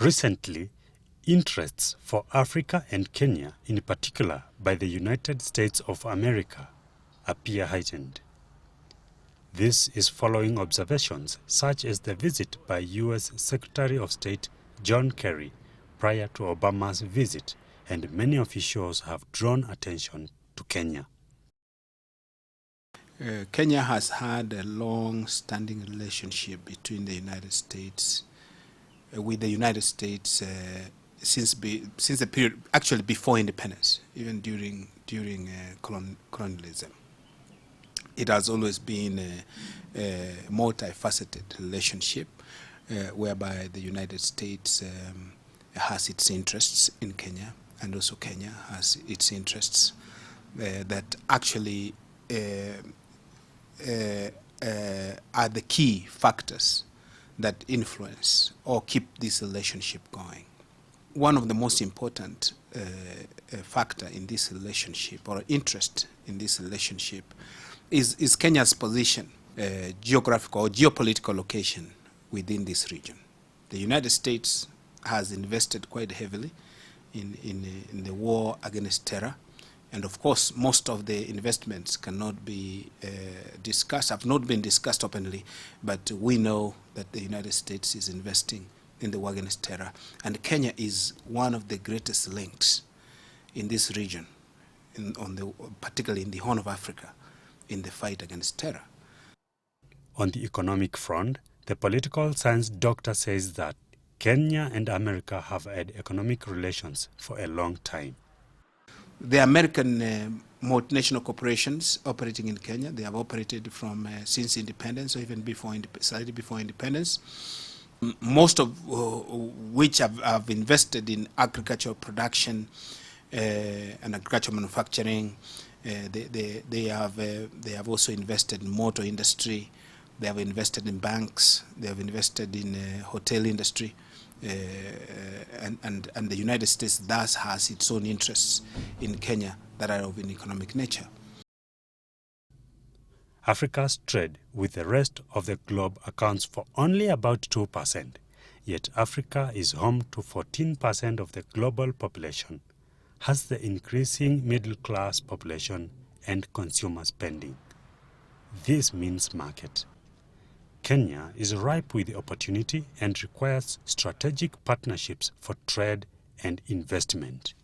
Recently, interests for Africa and Kenya, in particular by the United States of America, appear heightened. This is following observations such as the visit by U.S. Secretary of State John Kerry prior to Obama's visit, and many officials have drawn attention to Kenya. Kenya has had a long-standing relationship between the United States, with the United States since the period, actually before independence, even during colonialism. It has always been a multifaceted relationship whereby the United States has its interests in Kenya, and also Kenya has its interests that actually are the key factors that influence or keep this relationship going. One of the most important factor in this relationship, or interest in this relationship, is Kenya's position, geographical or geopolitical location within this region. The United States has invested quite heavily in the war against terror. And of course, most of the investments cannot be discussed, have not been discussed openly, but we know that the United States is investing in the war against terror. And Kenya is one of the greatest links in this region, particularly in the Horn of Africa, in the fight against terror. On the economic front, the political science doctor says that Kenya and America have had economic relations for a long time. The American multinational corporations operating in Kenya, they have operated from since independence, or even slightly before independence, most of which have invested in agricultural production and agricultural manufacturing. They have also invested in motor industry. They have invested in banks. They have invested in hotel industry. And the United States thus has its own interests in Kenya that are of an economic nature. Africa's trade with the rest of the globe accounts for only about 2%, yet Africa is home to 14% of the global population, has the increasing middle-class population and consumer spending. This means market. Kenya is ripe with opportunity and requires strategic partnerships for trade and investment.